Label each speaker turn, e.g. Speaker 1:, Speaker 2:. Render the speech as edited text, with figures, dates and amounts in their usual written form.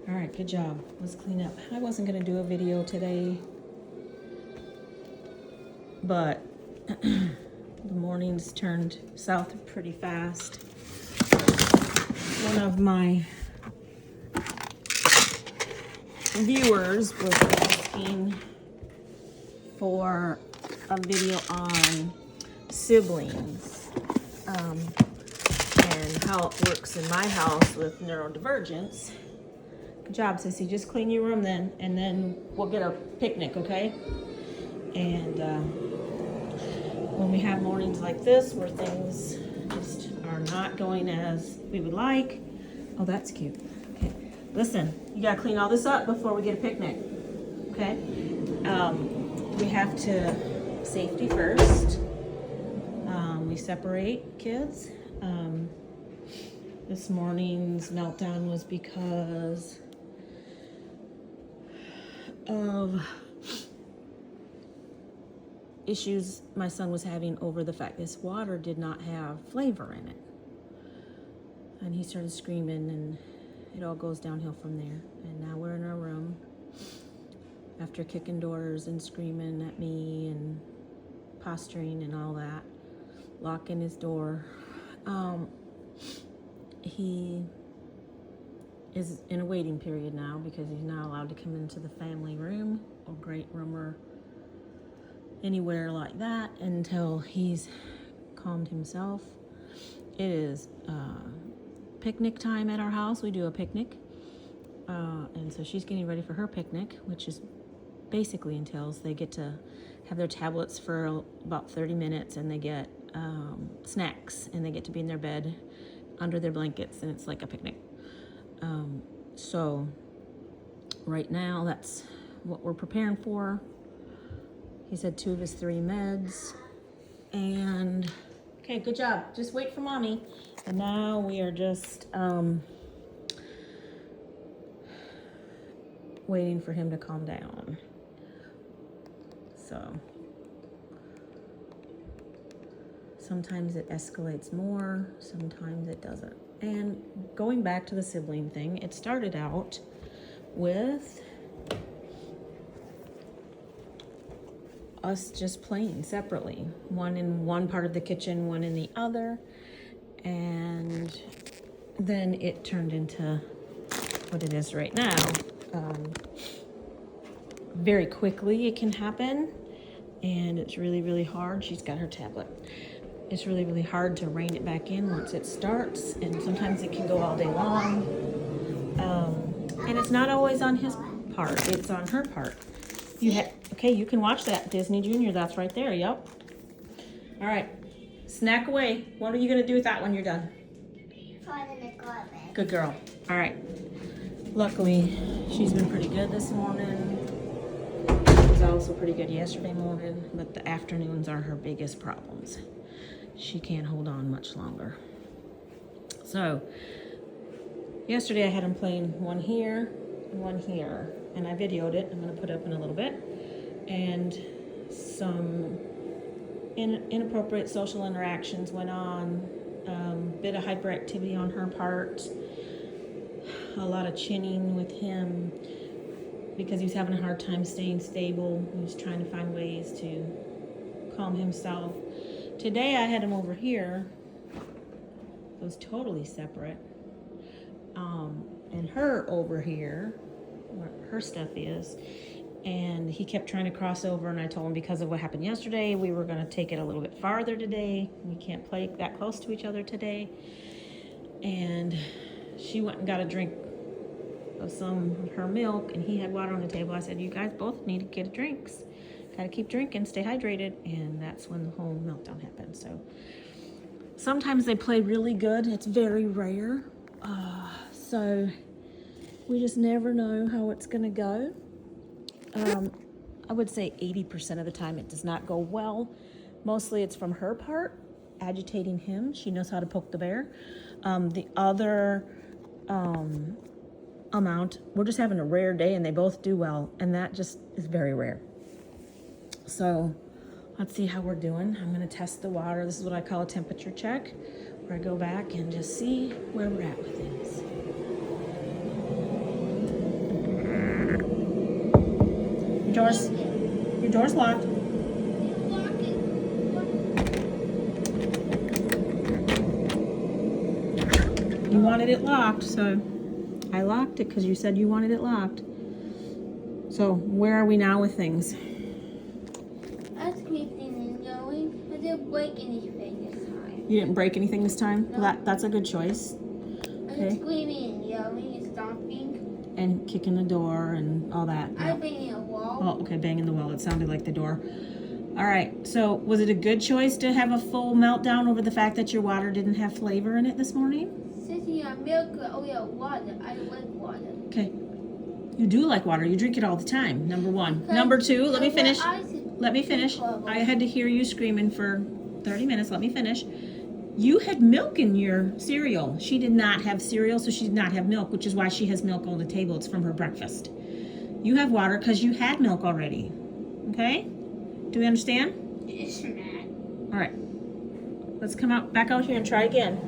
Speaker 1: All right, good job. Let's clean up. I wasn't gonna do a video today, but the mornings turned south pretty fast. One of my viewers was asking for a video on siblings and how it works in my house with neurodivergence. Good job, sissy. Just clean your room then, and then we'll get a picnic, okay? And when we have mornings like this where things just are not going as we would like. Oh, that's cute. Okay, listen, you gotta clean all this up before we get a picnic, okay? We have to safety first. We separate kids. This morning's meltdown was because of issues my son was having over the fact this water did not have flavor in it. And he started screaming, and it all goes downhill from there. And now we're in our room after kicking doors and screaming at me and posturing and all that, locking his door. He is in a waiting period now because he's not allowed to come into the family room or great room or anywhere like that until he's calmed himself. It is picnic time at our house. We do a picnic, and so she's getting ready for her picnic, which is basically entails they get to have their tablets for about 30 minutes, and they get snacks, and they get to be in their bed under their blankets, and it's like a picnic. So right now that's what we're preparing for. He said 2 of his 3 meds, and okay, good job. Just wait for mommy. And now we are just waiting for him to calm down. So sometimes it escalates more, sometimes it doesn't. And going back to the sibling thing, it started out with us just playing separately, one in one part of the kitchen, one in the other, and then it turned into what it is right now. Very quickly it can happen, and it's really, really hard. She's got her tablet. It's really, really hard to rein it back in once it starts, and sometimes it can go all day long. And it's not always on his part, it's on her part. Okay, you can watch that, Disney Junior, that's right there, yep. All right, snack away. What are you gonna do with that when you're done?
Speaker 2: Put in the garbage.
Speaker 1: Good girl. All right. Luckily, she's been pretty good this morning. She was also pretty good yesterday morning, but the afternoons are her biggest problems. She can't hold on much longer. So, yesterday I had him playing one here and one here, and I videoed it. I'm gonna put it up in a little bit. And some inappropriate social interactions went on, bit of hyperactivity on her part, a lot of chinning with him because he was having a hard time staying stable. He was trying to find ways to calm himself. Today I had him over here. It was totally separate. And her over here, where her stuff is. And he kept trying to cross over, and I told him because of what happened yesterday, we were going to take it a little bit farther today. We can't play that close to each other today. And she went and got a drink of some of her milk, and he had water on the table. I said, you guys both need to get drinks. Got to keep drinking, stay hydrated. And that's when the whole meltdown happened. So sometimes they play really good. It's very rare. So we just never know how it's going to go. I would say 80% of the time it does not go well. Mostly it's from her part, agitating him. She knows how to poke the bear. The other amount, we're just having a rare day and they both do well, and that just is very rare. So let's see how we're doing. I'm gonna test the water. This is what I call a temperature check, where I go back and just see where we're at with things. Your door's locked. You wanted it locked, so I locked it because you said you wanted it locked. So where are we now with things?
Speaker 2: I was creeping and going. I didn't break anything this time.
Speaker 1: You didn't break anything this time?
Speaker 2: No.
Speaker 1: Well, that's a good choice.
Speaker 2: I was screaming and yelling and stomping.
Speaker 1: And kicking the door and all that.
Speaker 2: I was banging a wall.
Speaker 1: Oh, okay, banging the wall. It sounded like the door. All right, so was it a good choice to have a full meltdown over the fact that your water didn't have flavor in it this morning?
Speaker 2: Sitting on milk, oh yeah, water. I like water.
Speaker 1: Okay. You do like water. You drink it all the time, number one. Number two, let me finish. Let me finish. I had to hear you screaming for 30 minutes. Let me finish. You had milk in your cereal. She did not have cereal, so she did not have milk, which is why she has milk on the table. It's from her breakfast. You have water because you had milk already. Okay? Do we understand?
Speaker 2: It's mad.
Speaker 1: All right. Let's come out back out here and try again.